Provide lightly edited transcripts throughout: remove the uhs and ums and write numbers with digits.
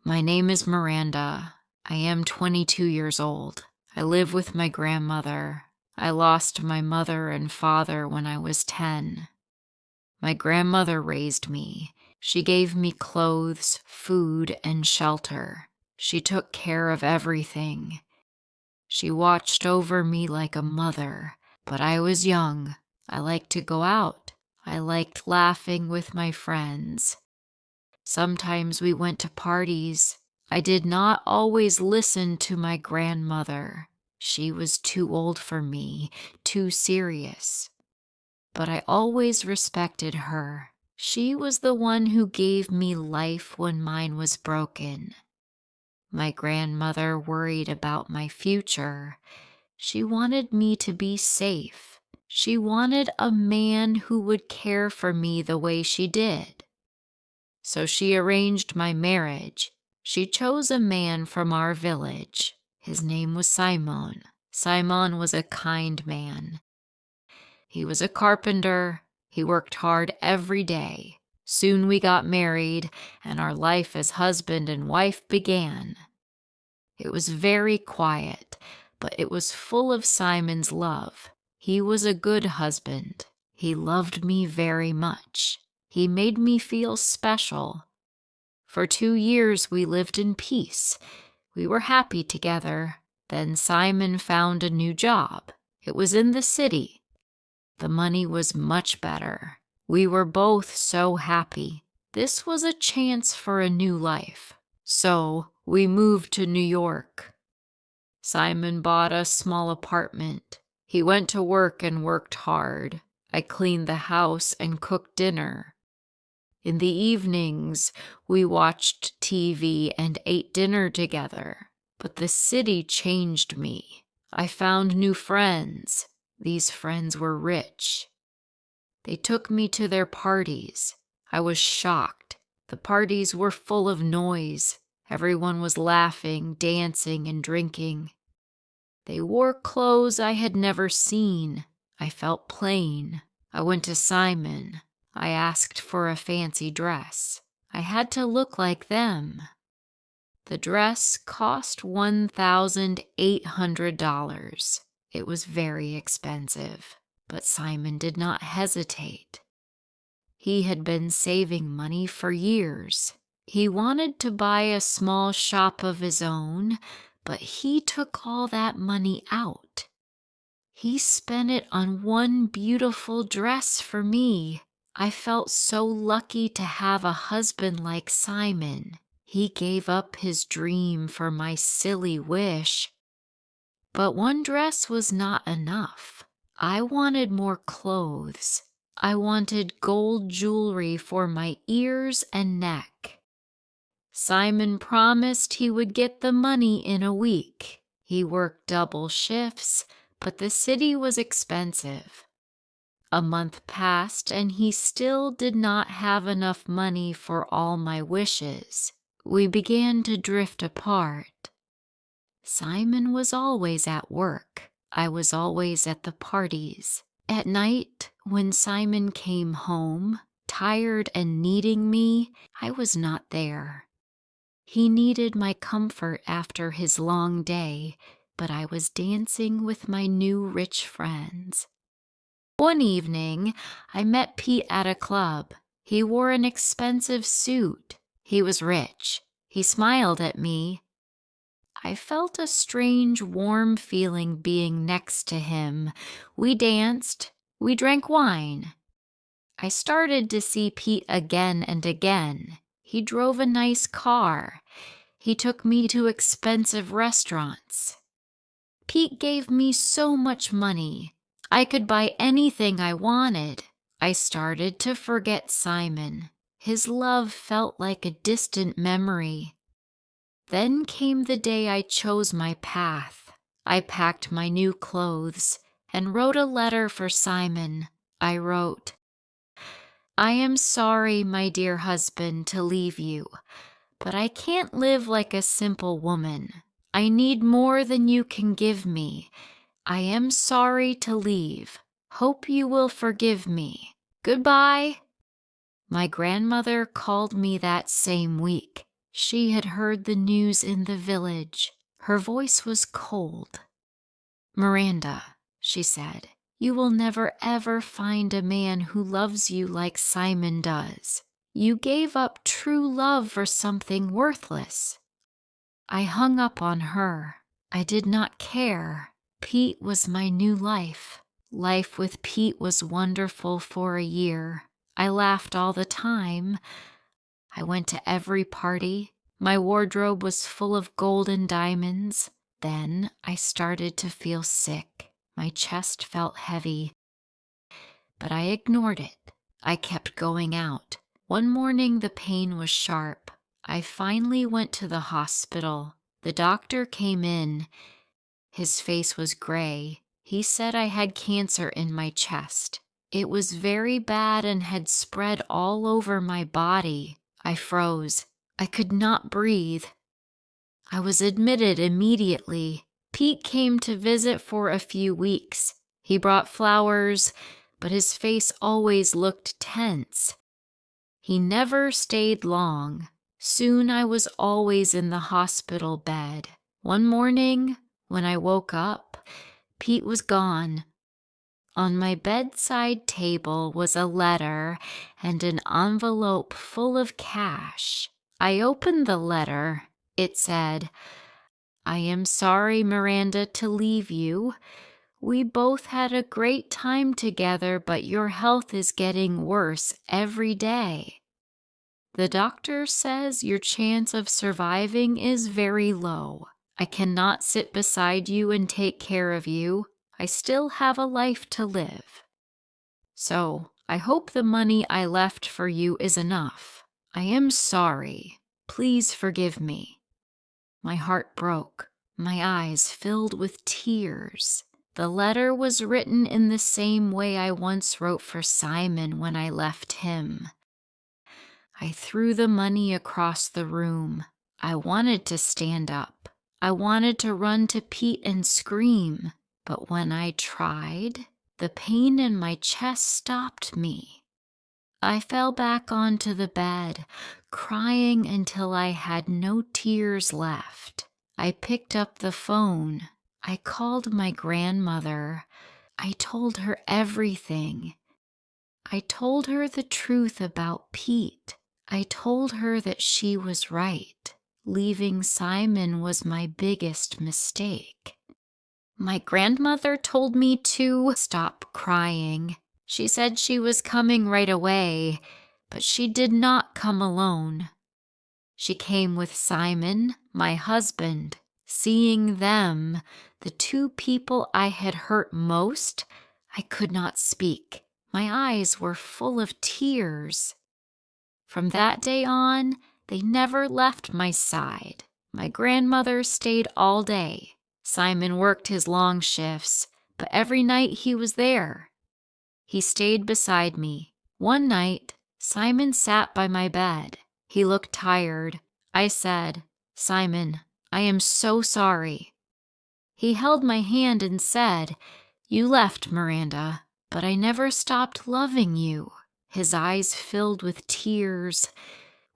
My name is Miranda. I am 22 years old. I live with my grandmother. I lost my mother and father when I was 10. My grandmother raised me. She gave me clothes, food, and shelter. She took care of everything. She watched over me like a mother, but I was young. I liked to go out. I liked laughing with my friends. Sometimes we went to parties. I did not always listen to my grandmother. She was too old for me, too serious. But I always respected her. She was the one who gave me life when mine was broken. My grandmother worried about my future. She wanted me to be safe. She wanted a man who would care for me the way she did. So she arranged my marriage. She chose a man from our village. His name was Simon. Simon was a kind man. He was a carpenter. He worked hard every day. Soon we got married, and our life as husband and wife began. It was very quiet, but it was full of Simon's love. He was a good husband. He loved me very much. He made me feel special. For 2 years we lived in peace. We were happy together. Then Simon found a new job. It was in the city. The money was much better. We were both so happy. This was a chance for a new life. So we moved to New York. Simon bought a small apartment. He went to work and worked hard. I cleaned the house and cooked dinner. In the evenings, we watched TV and ate dinner together. But the city changed me. I found new friends. These friends were rich. They took me to their parties. I was shocked. The parties were full of noise. Everyone was laughing, dancing, and drinking. They wore clothes I had never seen. I felt plain. I went to Simon. I asked for a fancy dress. I had to look like them. The dress cost $1,800. It was very expensive, but Simon did not hesitate. He had been saving money for years. He wanted to buy a small shop of his own, but he took all that money out. He spent it on one beautiful dress for me. I felt so lucky to have a husband like Simon. He gave up his dream for my silly wish. But one dress was not enough. I wanted more clothes. I wanted gold jewelry for my ears and neck. Simon promised he would get the money in a week. He worked double shifts, but the city was expensive. A month passed, and he still did not have enough money for all my wishes. We began to drift apart. Simon was always at work. I was always at the parties. At night, when Simon came home, tired and needing me, I was not there. He needed my comfort after his long day, but I was dancing with my new rich friends. One evening, I met Pete at a club. He wore an expensive suit. He was rich. He smiled at me. I felt a strange, warm feeling being next to him. We danced. We drank wine. I started to see Pete again and again. He drove a nice car. He took me to expensive restaurants. Pete gave me so much money. I could buy anything I wanted. I started to forget Simon. His love felt like a distant memory. Then came the day I chose my path. I packed my new clothes and wrote a letter for Simon. I wrote, "I am sorry, my dear husband, to leave you, but I can't live like a simple woman. I need more than you can give me. I am sorry to leave. Hope you will forgive me. Goodbye." My grandmother called me that same week. She had heard the news in the village. Her voice was cold. "Miranda," she said, "you will never ever find a man who loves you like Simon does. You gave up true love for something worthless." I hung up on her. I did not care. Pete was my new life. Life with Pete was wonderful for a year. I laughed all the time. I went to every party. My wardrobe was full of gold and diamonds. Then I started to feel sick. My chest felt heavy, but I ignored it. I kept going out. One morning the pain was sharp. I finally went to the hospital. The doctor came in. His face was gray. He said I had cancer in my chest. It was very bad and had spread all over my body. I froze. I could not breathe. I was admitted immediately. Pete came to visit for a few weeks. He brought flowers, but his face always looked tense. He never stayed long. Soon I was always in the hospital bed. One morning, when I woke up, Pete was gone. On my bedside table was a letter and an envelope full of cash. I opened the letter. It said, "I am sorry, Miranda, to leave you. We both had a great time together, but your health is getting worse every day. The doctor says your chance of surviving is very low. I cannot sit beside you and take care of you. I still have a life to live. So I hope the money I left for you is enough. I am sorry. Please forgive me." My heart broke. My eyes filled with tears. The letter was written in the same way I once wrote for Simon when I left him. I threw the money across the room. I wanted to stand up. I wanted to run to Pete and scream. But when I tried, the pain in my chest stopped me. I fell back onto the bed, crying until I had no tears left. I picked up the phone. I called my grandmother. I told her everything. I told her the truth about Pete. I told her that she was right. Leaving Simon was my biggest mistake. My grandmother told me to stop crying. She said she was coming right away, but she did not come alone. She came with Simon, my husband. Seeing them, the two people I had hurt most, I could not speak. My eyes were full of tears. From that day on, they never left my side. My grandmother stayed all day. Simon worked his long shifts, but every night he was there. He stayed beside me. One night, Simon sat by my bed. He looked tired. I said, "Simon, I am so sorry." He held my hand and said, "You left, Miranda, but I never stopped loving you." His eyes filled with tears.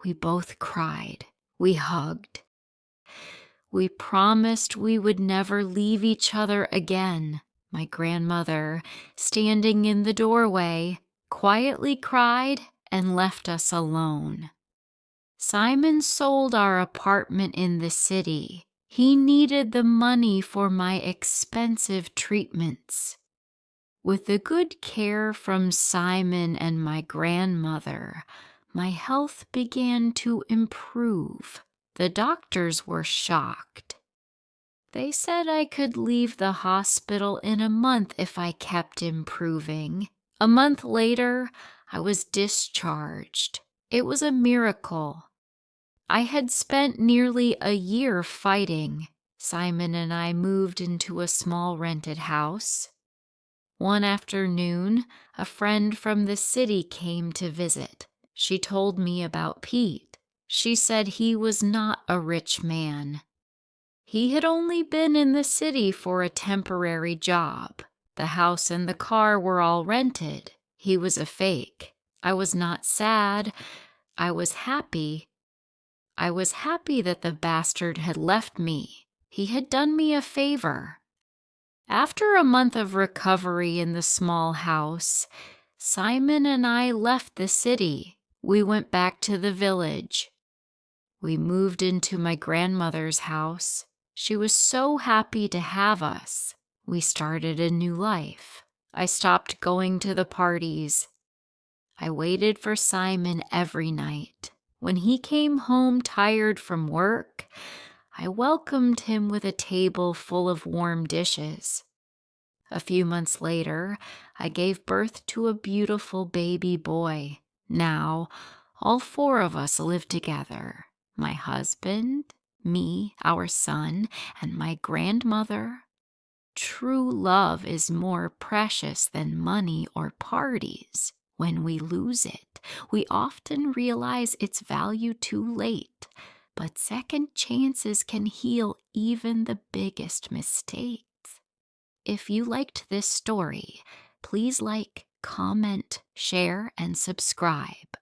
We both cried. We hugged. We promised we would never leave each other again. My grandmother, standing in the doorway, quietly cried and left us alone. Simon sold our apartment in the city. He needed the money for my expensive treatments. With the good care from Simon and my grandmother, my health began to improve. The doctors were shocked. They said I could leave the hospital in a month if I kept improving. A month later, I was discharged. It was a miracle. I had spent nearly a year fighting. Simon and I moved into a small rented house. One afternoon, a friend from the city came to visit. She told me about Pete. She said he was not a rich man. He had only been in the city for a temporary job. The house and the car were all rented. He was a fake. I was not sad. I was happy. I was happy that the bastard had left me. He had done me a favor. After a month of recovery in the small house, Simon and I left the city. We went back to the village. We moved into my grandmother's house. She was so happy to have us. We started a new life. I stopped going to the parties. I waited for Simon every night. When he came home tired from work, I welcomed him with a table full of warm dishes. A few months later, I gave birth to a beautiful baby boy. Now, all four of us live together. My husband, me, our son, and my grandmother. True love is more precious than money or parties. When we lose it, we often realize its value too late. But second chances can heal even the biggest mistakes. If you liked this story, please like, comment, share, and subscribe.